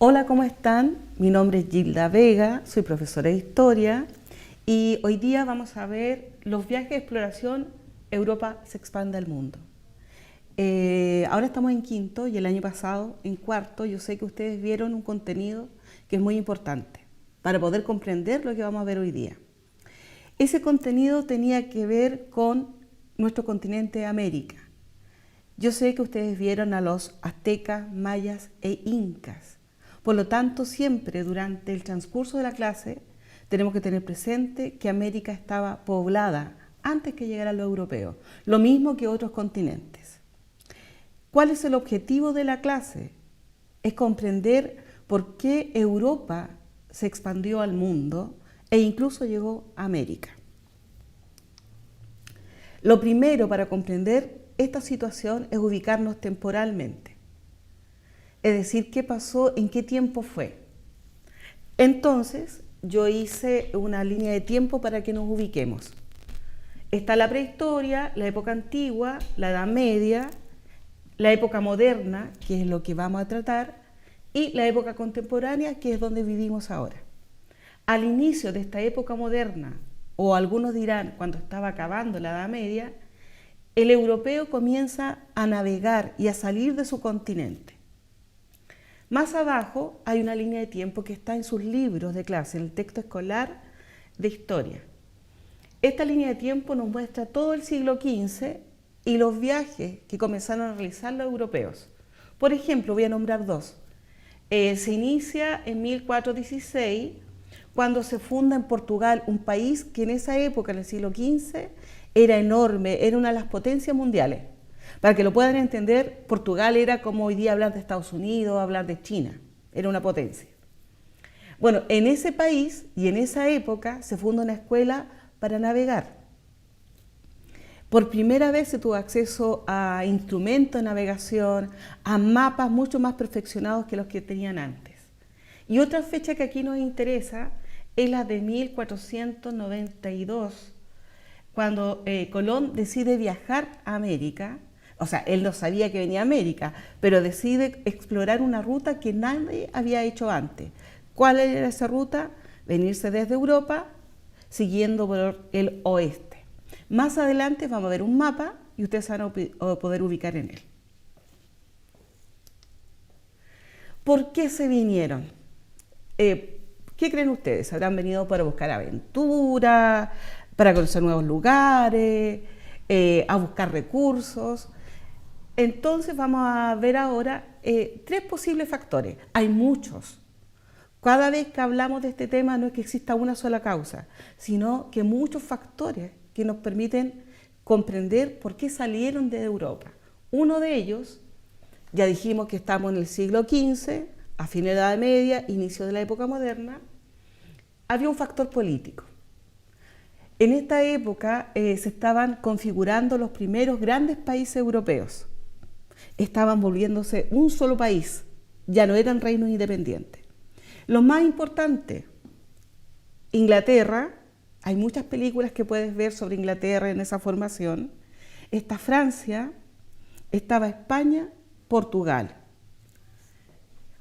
Hola, ¿cómo están? Mi nombre es Gilda Vega, soy profesora de Historia y hoy día vamos a ver los viajes de exploración Europa se expande al mundo. Ahora estamos en quinto y el año pasado en cuarto. Yo sé que ustedes vieron un contenido que es muy importante para poder comprender lo que vamos a ver hoy día. Ese contenido tenía que ver con nuestro continente América. Yo sé que ustedes vieron a los aztecas, mayas e incas. Por lo tanto, siempre durante el transcurso de la clase tenemos que tener presente que América estaba poblada antes que llegaran los europeos, lo mismo que otros continentes. ¿Cuál es el objetivo de la clase? Es comprender por qué Europa se expandió al mundo e incluso llegó a América. Lo primero para comprender esta situación es ubicarnos temporalmente. Es decir, qué pasó, en qué tiempo fue. Entonces, yo hice una línea de tiempo para que nos ubiquemos. Está la prehistoria, la época antigua, la Edad Media, la época moderna, que es lo que vamos a tratar, y la época contemporánea, que es donde vivimos ahora. Al inicio de esta época moderna, o algunos dirán cuando estaba acabando la Edad Media, el europeo comienza a navegar y a salir de su continente. Más abajo hay una línea de tiempo que está en sus libros de clase, en el texto escolar de historia. Esta línea de tiempo nos muestra todo el siglo XV y los viajes que comenzaron a realizar los europeos. Por ejemplo, voy a nombrar dos. Se inicia en 1416, cuando se funda en Portugal un país que en esa época, en el siglo XV, era enorme, era una de las potencias mundiales. Para que lo puedan entender, Portugal era como hoy día hablar de Estados Unidos, hablar de China, era una potencia. Bueno, en ese país y en esa época se funda una escuela para navegar. Por primera vez se tuvo acceso a instrumentos de navegación, a mapas mucho más perfeccionados que los que tenían antes. Y otra fecha que aquí nos interesa es la de 1492, cuando Colón decide viajar a América. O sea, él no sabía que venía a América, pero decide explorar una ruta que nadie había hecho antes. ¿Cuál era esa ruta? Venirse desde Europa, siguiendo por el oeste. Más adelante vamos a ver un mapa y ustedes se van a poder ubicar en él. ¿Por qué se vinieron? ¿Qué creen ustedes? ¿Habrán venido para buscar aventura, para conocer nuevos lugares, a buscar recursos? Entonces vamos a ver ahora tres posibles factores. Hay muchos. Cada vez que hablamos de este tema no es que exista una sola causa, sino que muchos factores que nos permiten comprender por qué salieron de Europa. Uno de ellos, ya dijimos que estamos en el siglo XV, a fin de la Edad Media, inicio de la época moderna, había un factor político. En esta época se estaban configurando los primeros grandes países europeos. Estaban volviéndose un solo país, ya no eran reinos independientes. Lo más importante, Inglaterra, hay muchas películas que puedes ver sobre Inglaterra en esa formación. Está Francia, estaba España, Portugal.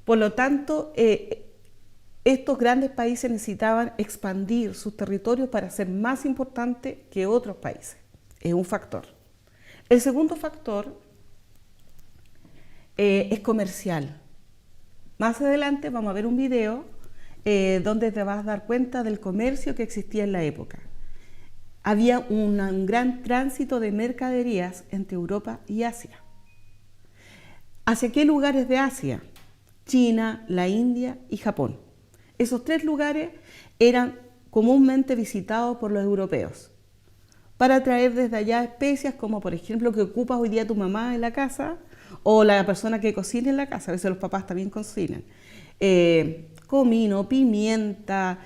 Por lo tanto, estos grandes países necesitaban expandir sus territorios para ser más importantes que otros países. Es un factor. El segundo factor es comercial. Más adelante vamos a ver un video donde te vas a dar cuenta del comercio que existía en la época. Había un gran tránsito de mercaderías entre Europa y Asia. ¿Hacia qué lugares de Asia? China, la India y Japón. Esos tres lugares eran comúnmente visitados por los europeos para traer desde allá especias como por ejemplo que ocupa hoy día tu mamá en la casa o la persona que cocina en la casa, a veces los papás también cocinan. Comino, pimienta,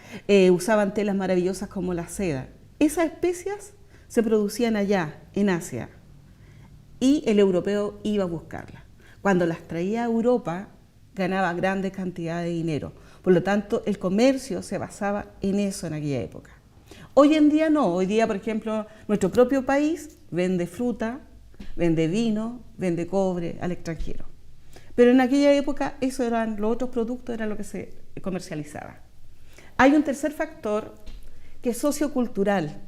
usaban telas maravillosas como la seda. Esas especias se producían allá, en Asia, y el europeo iba a buscarlas. Cuando las traía a Europa, ganaba grandes cantidades de dinero. Por lo tanto, el comercio se basaba en eso en aquella época. Hoy en día no. Hoy día, por ejemplo, nuestro propio país vende fruta, vende vino, vende cobre al extranjero. Pero en aquella época los otros productos eran lo que se comercializaba. Hay un tercer factor que es sociocultural,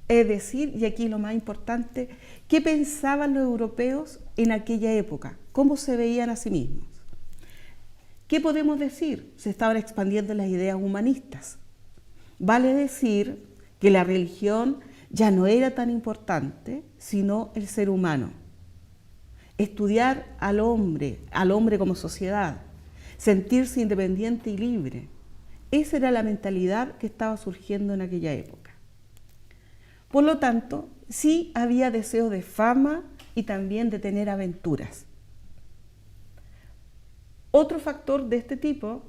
es decir, y aquí lo más importante, ¿qué pensaban los europeos en aquella época? ¿Cómo se veían a sí mismos? ¿Qué podemos decir? Se estaban expandiendo las ideas humanistas. Vale decir que la religión ya no era tan importante, sino el ser humano. Estudiar al hombre como sociedad, sentirse independiente y libre. Esa era la mentalidad que estaba surgiendo en aquella época. Por lo tanto, sí había deseo de fama y también de tener aventuras. Otro factor de este tipo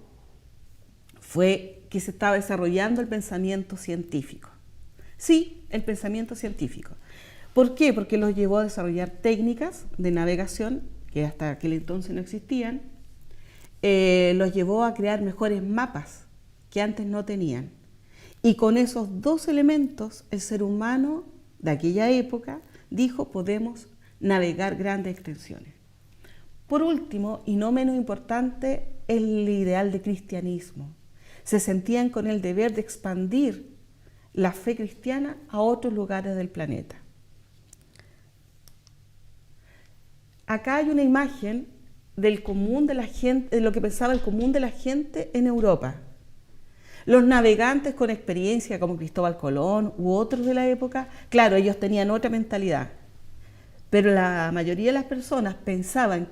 fue que se estaba desarrollando el pensamiento científico. Sí, el pensamiento científico. ¿Por qué? Porque los llevó a desarrollar técnicas de navegación que hasta aquel entonces no existían. Los llevó a crear mejores mapas que antes no tenían. Y con esos dos elementos, el ser humano de aquella época dijo: podemos navegar grandes extensiones. Por último, y no menos importante, el ideal de cristianismo. Se sentían con el deber de expandir la fe cristiana a otros lugares del planeta. Acá hay una imagen del común de la gente, de lo que pensaba el común de la gente en Europa. Los navegantes con experiencia como Cristóbal Colón u otros de la época, claro, ellos tenían otra mentalidad, pero la mayoría de las personas pensaban,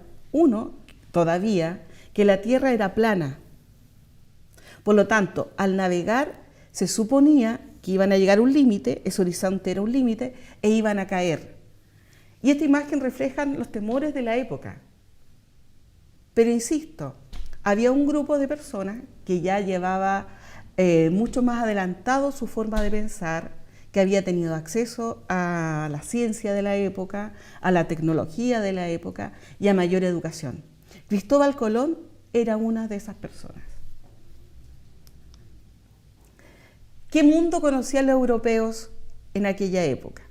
todavía, que la Tierra era plana. Por lo tanto, al navegar se suponía que iban a llegar a un límite, ese horizonte era un límite, e iban a caer. Y esta imagen refleja los temores de la época. Pero insisto, había un grupo de personas que ya llevaba mucho más adelantado su forma de pensar, que había tenido acceso a la ciencia de la época, a la tecnología de la época y a mayor educación. Cristóbal Colón era una de esas personas. ¿Qué mundo conocían los europeos en aquella época?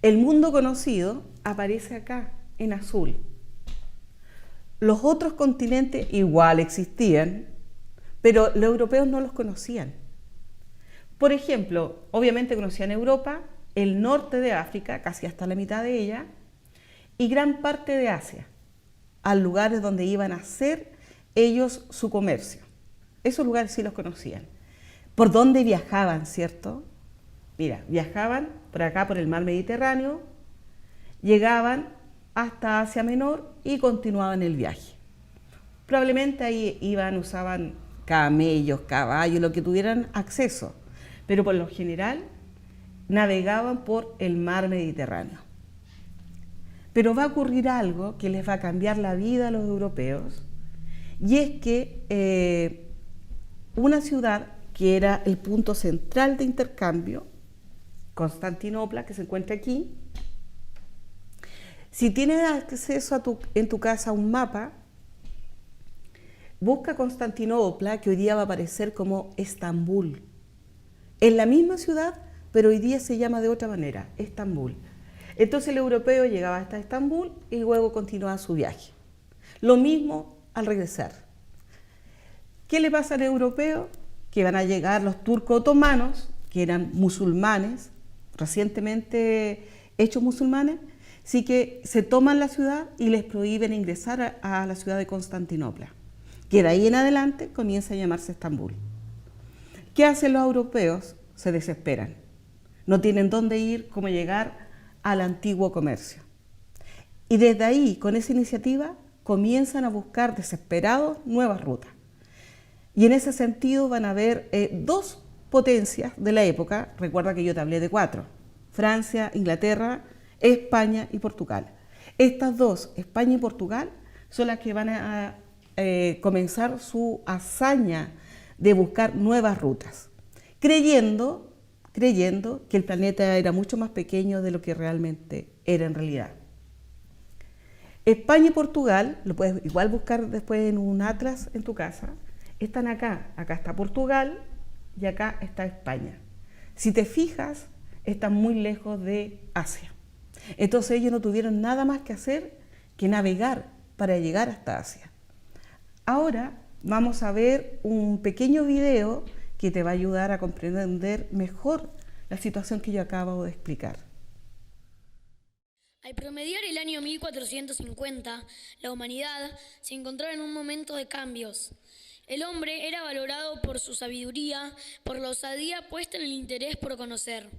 El mundo conocido aparece acá, en azul. Los otros continentes igual existían, pero los europeos no los conocían. Por ejemplo, obviamente conocían Europa, el norte de África, casi hasta la mitad de ella, y gran parte de Asia, a lugares donde iban a hacer ellos su comercio. Esos lugares sí los conocían. ¿Por dónde viajaban, cierto? Mira, viajaban por acá, por el mar Mediterráneo, llegaban hasta Asia Menor y continuaban el viaje. Probablemente ahí usaban camellos, caballos, lo que tuvieran acceso, pero por lo general navegaban por el mar Mediterráneo. Pero va a ocurrir algo que les va a cambiar la vida a los europeos, y es que una ciudad que era el punto central de intercambio, Constantinopla, que se encuentra aquí, si tienes acceso en tu casa a un mapa, busca Constantinopla, que hoy día va a aparecer como Estambul. Es la misma ciudad, pero hoy día se llama de otra manera, Estambul. Entonces el europeo llegaba hasta Estambul y luego continuaba su viaje. Lo mismo al regresar. ¿Qué le pasa al europeo? Que van a llegar los turcos otomanos, que eran musulmanes, recientemente hechos musulmanes, así que se toman la ciudad y les prohíben ingresar a la ciudad de Constantinopla, que de ahí en adelante comienza a llamarse Estambul. ¿Qué hacen los europeos? Se desesperan. No tienen dónde ir, cómo llegar al antiguo comercio. Y desde ahí, con esa iniciativa, comienzan a buscar desesperados nuevas rutas. Y en ese sentido van a haber dos potencias de la época. Recuerda que yo te hablé de 4. Francia, Inglaterra, España y Portugal. Estas dos, España y Portugal, son las que van a comenzar su hazaña de buscar nuevas rutas, creyendo que el planeta era mucho más pequeño de lo que realmente era en realidad. España y Portugal, lo puedes igual buscar después en un atlas en tu casa, están acá. Acá está Portugal y acá está España. Si te fijas, están muy lejos de Asia. Entonces ellos no tuvieron nada más que hacer que navegar para llegar hasta Asia. Ahora vamos a ver un pequeño video que te va a ayudar a comprender mejor la situación que yo acabo de explicar. Al promediar el año 1450, la humanidad se encontraba en un momento de cambios. El hombre era valorado por su sabiduría, por la osadía puesta en el interés por conocer.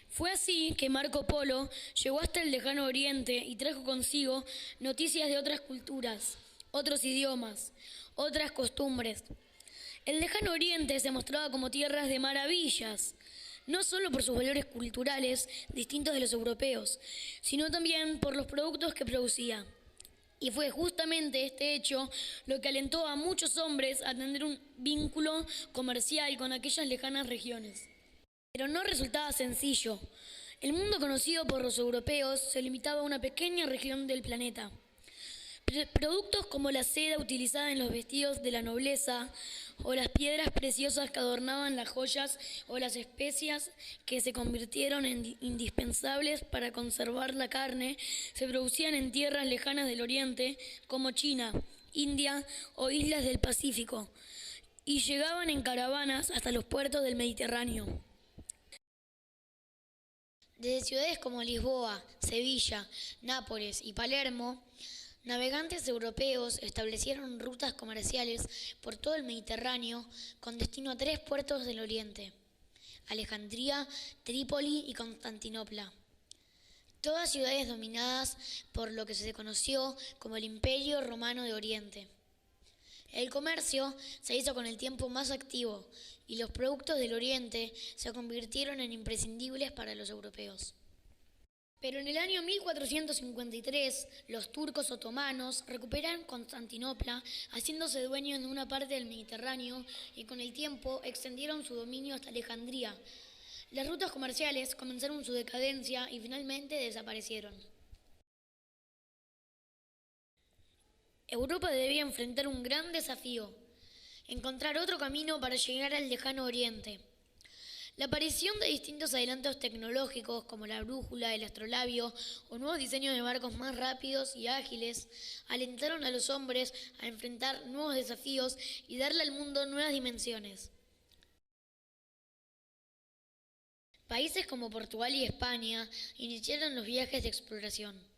Fue así que Marco Polo llegó hasta el lejano oriente y trajo consigo noticias de otras culturas, otros idiomas, otras costumbres. El lejano oriente se mostraba como tierras de maravillas, no solo por sus valores culturales distintos de los europeos, sino también por los productos que producía. Y fue justamente este hecho lo que alentó a muchos hombres a tener un vínculo comercial con aquellas lejanas regiones. Pero no resultaba sencillo. El mundo conocido por los europeos se limitaba a una pequeña región del planeta. Productos como la seda utilizada en los vestidos de la nobleza, o las piedras preciosas que adornaban las joyas, o las especias que se convirtieron en indispensables para conservar la carne, se producían en tierras lejanas del Oriente, como China, India o islas del Pacífico, y llegaban en caravanas hasta los puertos del Mediterráneo. Desde ciudades como Lisboa, Sevilla, Nápoles y Palermo, navegantes europeos establecieron rutas comerciales por todo el Mediterráneo con destino a 3 puertos del Oriente: Alejandría, Trípoli y Constantinopla. Todas ciudades dominadas por lo que se conoció como el Imperio Romano de Oriente. El comercio se hizo con el tiempo más activo y los productos del Oriente se convirtieron en imprescindibles para los europeos. Pero en el año 1453, los turcos otomanos recuperan Constantinopla, haciéndose dueños de una parte del Mediterráneo, y con el tiempo extendieron su dominio hasta Alejandría. Las rutas comerciales comenzaron su decadencia y finalmente desaparecieron. Europa debía enfrentar un gran desafío: encontrar otro camino para llegar al lejano Oriente. La aparición de distintos adelantos tecnológicos como la brújula, el astrolabio o nuevos diseños de barcos más rápidos y ágiles alentaron a los hombres a enfrentar nuevos desafíos y darle al mundo nuevas dimensiones. Países como Portugal y España iniciaron los viajes de exploración.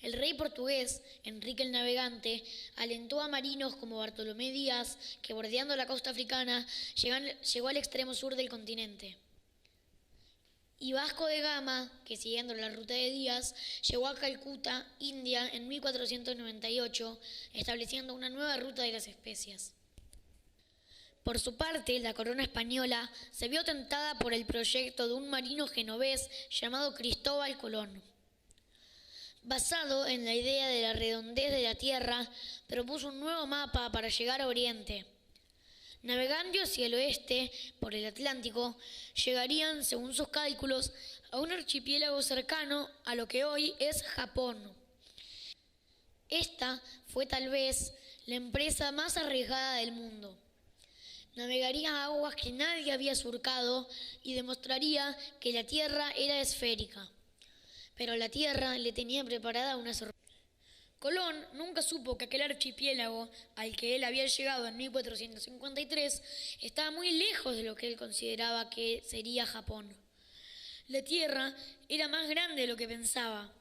El rey portugués, Enrique el Navegante, alentó a marinos como Bartolomé Díaz, que bordeando la costa africana llegó al extremo sur del continente. Y Vasco de Gama, que siguiendo la ruta de Díaz, llegó a Calcuta, India, en 1498, estableciendo una nueva ruta de las especias. Por su parte, la corona española se vio tentada por el proyecto de un marino genovés llamado Cristóbal Colón. Basado en la idea de la redondez de la Tierra, propuso un nuevo mapa para llegar a Oriente. Navegando hacia el oeste, por el Atlántico, llegarían, según sus cálculos, a un archipiélago cercano a lo que hoy es Japón. Esta fue tal vez la empresa más arriesgada del mundo. Navegaría a aguas que nadie había surcado y demostraría que la Tierra era esférica. Pero la Tierra le tenía preparada una sorpresa. Colón nunca supo que aquel archipiélago al que él había llegado en 1453 estaba muy lejos de lo que él consideraba que sería Japón. La Tierra era más grande de lo que pensaba.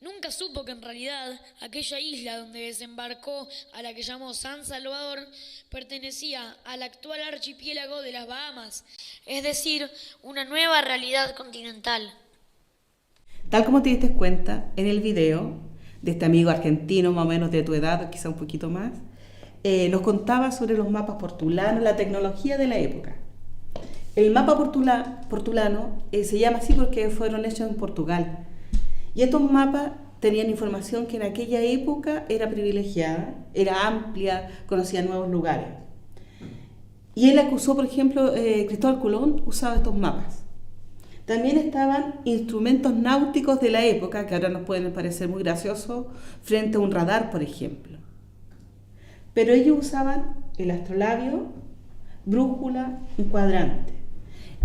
Nunca supo que en realidad aquella isla donde desembarcó, a la que llamó San Salvador, pertenecía al actual archipiélago de las Bahamas, es decir, una nueva realidad continental. Tal como te diste cuenta en el video de este amigo argentino, más o menos de tu edad, quizá un poquito más, nos contaba sobre los mapas portulanos, la tecnología de la época. El mapa portulano se llama así porque fueron hechos en Portugal. Y estos mapas tenían información que en aquella época era privilegiada, era amplia, conocía nuevos lugares. Y él acusó, por ejemplo, Cristóbal Colón usaba estos mapas. También estaban instrumentos náuticos de la época, que ahora nos pueden parecer muy graciosos, frente a un radar, por ejemplo. Pero ellos usaban el astrolabio, brújula, un cuadrante.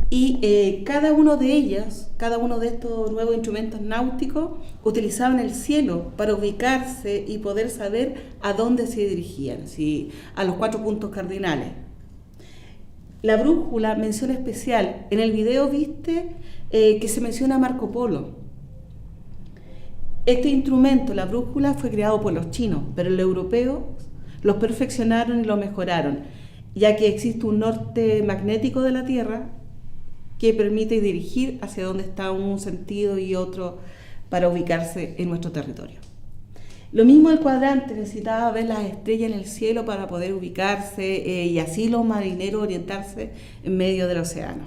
Y cada uno de ellas, cada uno de estos nuevos instrumentos náuticos, utilizaban el cielo para ubicarse y poder saber a dónde se dirigían, si a los 4 puntos cardinales. La brújula, mención especial. En el video viste que se menciona a Marco Polo. Este instrumento, la brújula, fue creado por los chinos, pero los europeos los perfeccionaron y lo mejoraron, ya que existe un norte magnético de la Tierra que permite dirigir hacia donde está un sentido y otro para ubicarse en nuestro territorio. Lo mismo el cuadrante, necesitaba ver las estrellas en el cielo para poder ubicarse y así los marineros orientarse en medio del océano.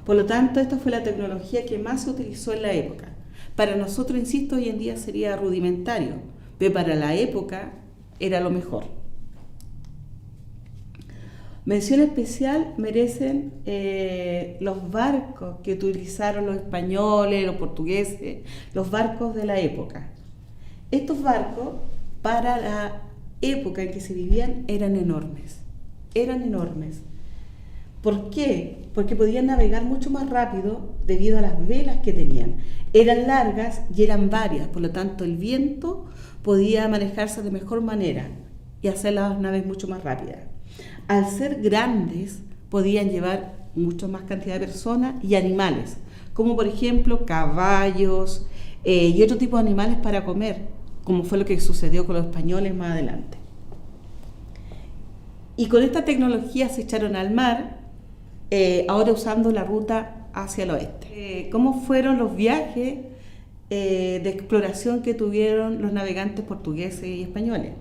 Por lo tanto, esta fue la tecnología que más se utilizó en la época. Para nosotros, insisto, hoy en día sería rudimentario, pero para la época era lo mejor. Mención especial merecen los barcos que utilizaron los españoles, los portugueses, los barcos de la época. Estos barcos, para la época en que se vivían, eran enormes. Eran enormes. ¿Por qué? Porque podían navegar mucho más rápido debido a las velas que tenían. Eran largas y eran varias, por lo tanto el viento podía manejarse de mejor manera y hacer las naves mucho más rápidas. Al ser grandes, podían llevar mucho más cantidad de personas y animales, como por ejemplo caballos y otro tipo de animales para comer, como fue lo que sucedió con los españoles más adelante. Y con esta tecnología se echaron al mar, ahora usando la ruta hacia el oeste. ¿Cómo fueron los viajes de exploración que tuvieron los navegantes portugueses y españoles?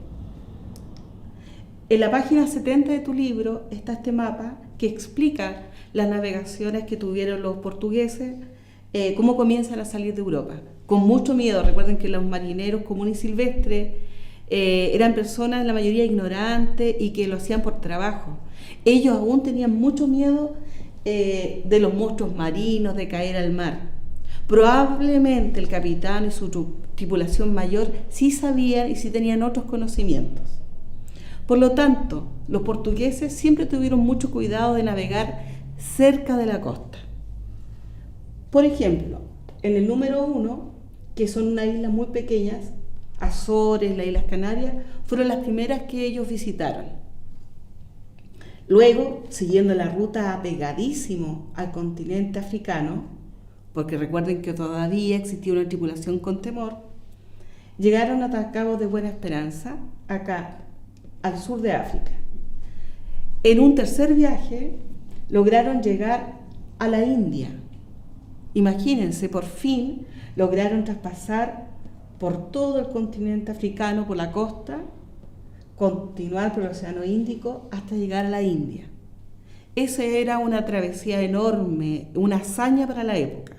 En la página 70 de tu libro está este mapa que explica las navegaciones que tuvieron los portugueses, cómo comienzan a salir de Europa. Con mucho miedo. Recuerden que los marineros comunes y silvestres eran personas, la mayoría ignorantes, y que lo hacían por trabajo. Ellos aún tenían mucho miedo de los monstruos marinos, de caer al mar. Probablemente el capitán y su tripulación mayor sí sabían y sí tenían otros conocimientos. Por lo tanto, los portugueses siempre tuvieron mucho cuidado de navegar cerca de la costa. Por ejemplo, en el número 1, que son unas islas muy pequeñas, Azores, las Islas Canarias, fueron las primeras que ellos visitaron. Luego, siguiendo la ruta apegadísimo al continente africano, porque recuerden que todavía existía una tripulación con temor, llegaron a Cabo de Buena Esperanza, acá, al sur de África. En un tercer viaje, lograron llegar a la India. Imagínense, por fin lograron traspasar por todo el continente africano, por la costa, continuar por el Océano Índico hasta llegar a la India. Esa era una travesía enorme, una hazaña para la época.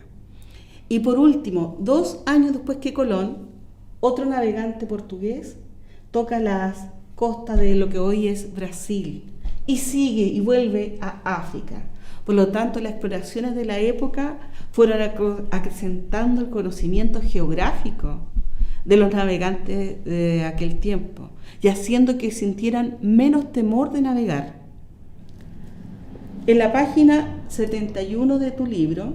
Y por último, 2 años después que Colón, otro navegante portugués toca las costas de lo que hoy es Brasil y sigue y vuelve a África. Por lo tanto, las exploraciones de la época fueron acrecentando el conocimiento geográfico de los navegantes de aquel tiempo y haciendo que sintieran menos temor de navegar. En la página 71 de tu libro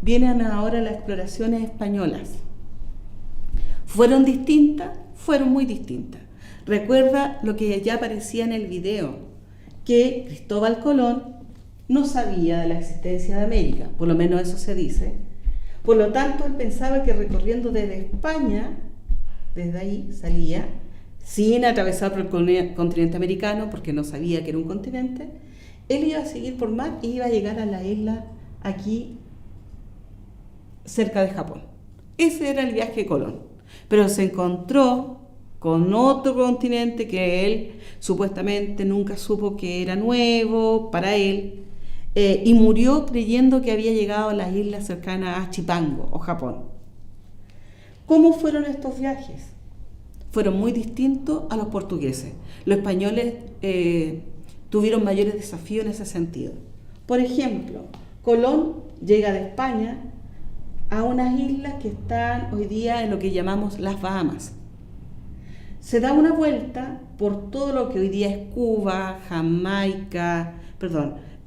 vienen ahora las exploraciones españolas. ¿Fueron distintas? Fueron muy distintas. Recuerda lo que ya aparecía en el video, que Cristóbal Colón no sabía de la existencia de América, por lo menos eso se dice. Por lo tanto, él pensaba que recorriendo desde España, desde ahí salía, sin atravesar por el continente americano, porque no sabía que era un continente, él iba a seguir por mar y iba a llegar a la isla aquí, cerca de Japón. Ese era el viaje de Colón. Pero se encontró con otro continente que él supuestamente nunca supo que era nuevo para él, y murió creyendo que había llegado a las islas cercanas a Chipango o Japón. ¿Cómo fueron estos viajes? Fueron muy distintos a los portugueses. Los españoles tuvieron mayores desafíos en ese sentido. Por ejemplo, Colón llega de España a unas islas que están hoy día en lo que llamamos las Bahamas. Se da una vuelta por todo lo que hoy día es Cuba, Jamaica,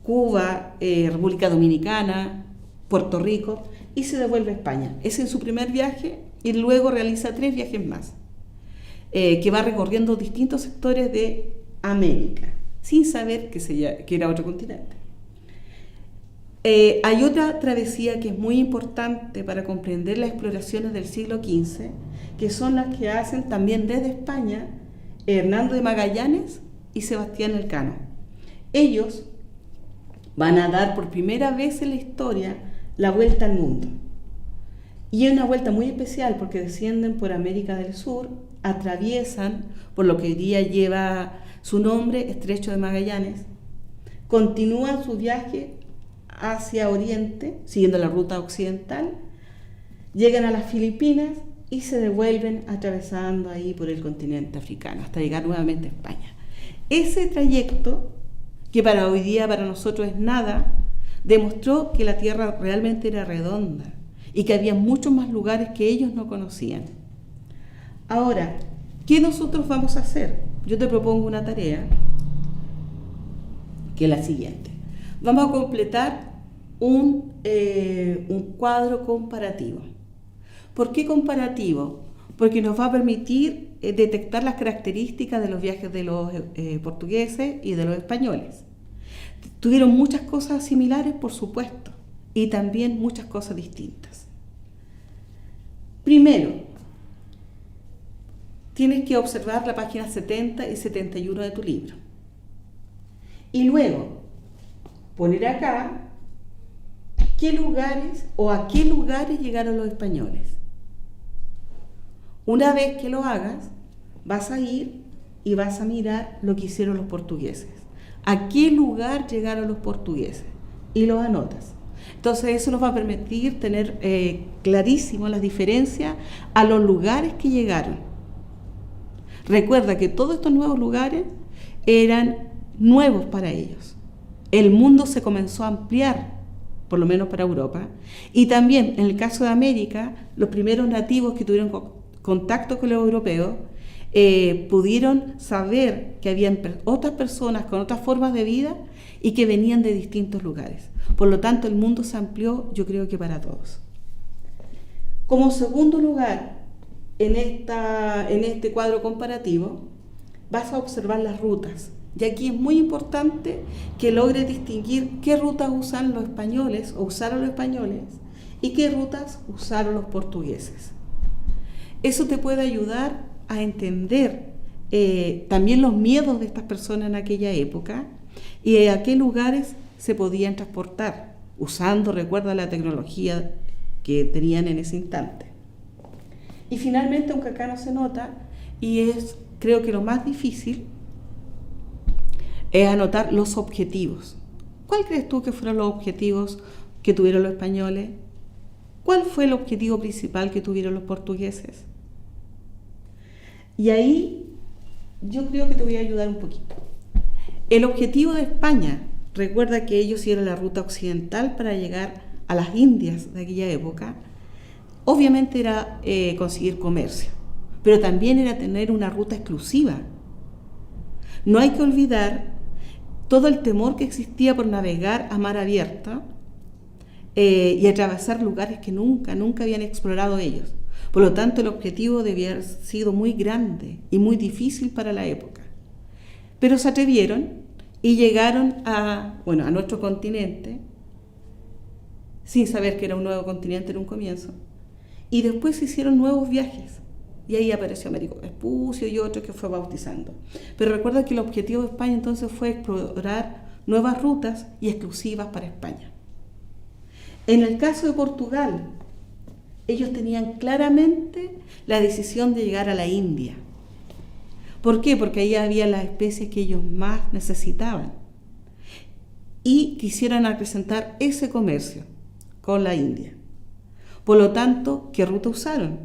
Cuba, República Dominicana, Puerto Rico, y se devuelve a España. Ese es su primer viaje y luego realiza 3 viajes más, que va recorriendo distintos sectores de América, sin saber que era otro continente. Hay otra travesía que es muy importante para comprender las exploraciones del siglo XV, que son las que hacen también desde España Hernando de Magallanes y Sebastián Elcano. Ellos van a dar por primera vez en la historia la vuelta al mundo. Y es una vuelta muy especial porque descienden por América del Sur, atraviesan por lo que hoy día lleva su nombre, Estrecho de Magallanes, continúan su viaje hacia Oriente, siguiendo la ruta occidental, llegan a las Filipinas y se devuelven atravesando ahí por el continente africano hasta llegar nuevamente a España. Ese trayecto, que para hoy día para nosotros es nada, demostró que la Tierra realmente era redonda y que había muchos más lugares que ellos no conocían. Ahora, ¿qué nosotros vamos a hacer? Yo te propongo una tarea, que es la siguiente. Vamos a completar un cuadro comparativo. ¿Por qué comparativo? Porque nos va a permitir detectar las características de los viajes de los portugueses y de los españoles. Tuvieron muchas cosas similares, por supuesto, y también muchas cosas distintas. Primero, tienes que observar la página 70 y 71 de tu libro. Y luego, poner acá qué lugares o a qué lugares llegaron los españoles. Una vez que lo hagas, vas a ir y vas a mirar lo que hicieron los portugueses. ¿A qué lugar llegaron los portugueses? Y lo anotas. Entonces eso nos va a permitir tener clarísimo las diferencias a los lugares que llegaron. Recuerda que todos estos nuevos lugares eran nuevos para ellos. El mundo se comenzó a ampliar, por lo menos para Europa, y también en el caso de América, los primeros nativos que tuvieron contacto con los europeos pudieron saber que habían otras personas con otras formas de vida y que venían de distintos lugares. Por lo tanto, el mundo se amplió, yo creo que para todos. Como segundo lugar, en este cuadro comparativo, vas a observar las rutas. Y aquí es muy importante que logres distinguir qué rutas usan los españoles o usaron los españoles y qué rutas usaron los portugueses. Eso te puede ayudar a entender también los miedos de estas personas en aquella época y a qué lugares se podían transportar, usando, recuerda, la tecnología que tenían en ese instante. Y finalmente, aunque acá no se nota, y es creo que lo más difícil, es anotar los objetivos. ¿Cuál crees tú que fueron los objetivos que tuvieron los españoles? ¿Cuál fue el objetivo principal que tuvieron los portugueses? Y ahí yo creo que te voy a ayudar un poquito. El objetivo de España, recuerda que ellos hicieron la ruta occidental para llegar a las Indias de aquella época, obviamente era conseguir comercio, pero también era tener una ruta exclusiva. No hay que olvidar todo el temor que existía por navegar a mar abierta y atravesar lugares que nunca habían explorado ellos. Por lo tanto, el objetivo debía haber sido muy grande y muy difícil para la época. Pero se atrevieron y llegaron a nuestro continente, sin saber que era un nuevo continente en un comienzo, y después se hicieron nuevos viajes. Y ahí apareció Américo Vespucio y otro que fue bautizando. Pero recuerda que el objetivo de España entonces fue explorar nuevas rutas y exclusivas para España. En el caso de Portugal, ellos tenían claramente la decisión de llegar a la India. ¿Por qué? Porque ahí había las especies que ellos más necesitaban. Y quisieran acrecentar ese comercio con la India. Por lo tanto, ¿qué ruta usaron?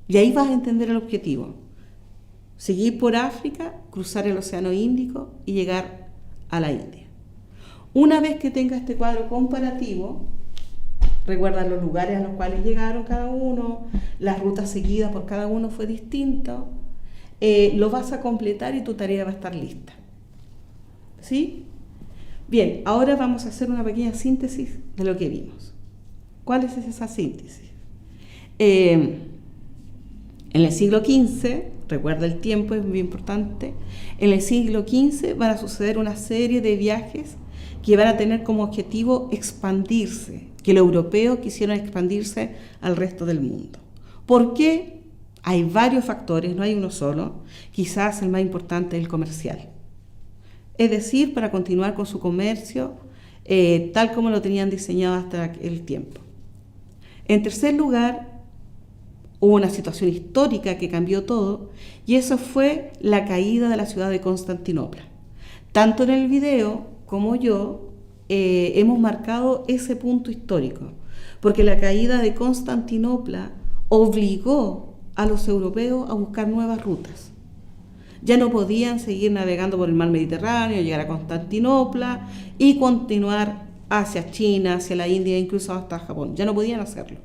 Y ahí vas a entender el objetivo. Seguir por África, cruzar el Océano Índico y llegar a la India. Una vez que tengas este cuadro comparativo, recuerda los lugares a los cuales llegaron cada uno, las rutas seguidas por cada uno fue distinto, lo vas a completar y tu tarea va a estar lista. ¿Sí? Bien, ahora vamos a hacer una pequeña síntesis de lo que vimos. ¿Cuál es esa síntesis? En el siglo XV, recuerda el tiempo, es muy importante, en el siglo XV van a suceder una serie de viajes que van a tener como objetivo expandirse, que los europeos quisieron expandirse al resto del mundo. ¿Por qué? Hay varios factores, no hay uno solo, quizás el más importante es el comercial. Es decir, para continuar con su comercio tal como lo tenían diseñado hasta el tiempo. En tercer lugar, hubo una situación histórica que cambió todo, y eso fue la caída de la ciudad de Constantinopla. Tanto en el video como yo hemos marcado ese punto histórico, porque la caída de Constantinopla obligó a los europeos a buscar nuevas rutas. Ya no podían seguir navegando por el mar Mediterráneo, llegar a Constantinopla y continuar hacia China, hacia la India, incluso hasta Japón. Ya no podían hacerlo.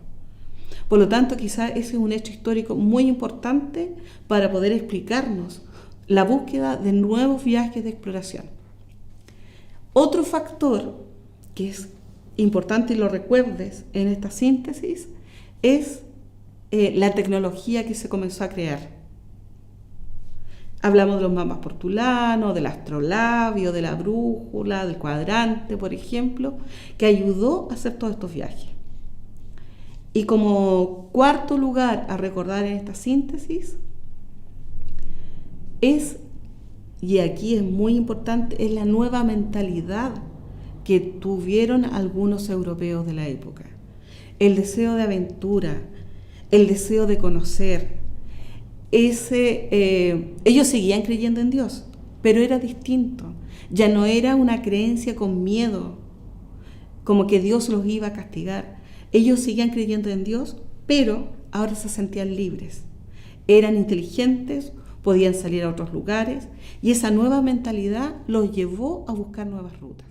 Por lo tanto, quizás ese es un hecho histórico muy importante para poder explicarnos la búsqueda de nuevos viajes de exploración. Otro factor que es importante y lo recuerdes en esta síntesis es la tecnología que se comenzó a crear. Hablamos de los mapas portulanos, del astrolabio, de la brújula, del cuadrante, por ejemplo, que ayudó a hacer todos estos viajes. Y como cuarto lugar a recordar en esta síntesis es, y aquí es muy importante, es la nueva mentalidad que tuvieron algunos europeos de la época. El deseo de aventura, el deseo de conocer. Ellos seguían creyendo en Dios, pero era distinto. Ya no era una creencia con miedo, como que Dios los iba a castigar. Ellos seguían creyendo en Dios, pero ahora se sentían libres. Eran inteligentes, podían salir a otros lugares, y esa nueva mentalidad los llevó a buscar nuevas rutas.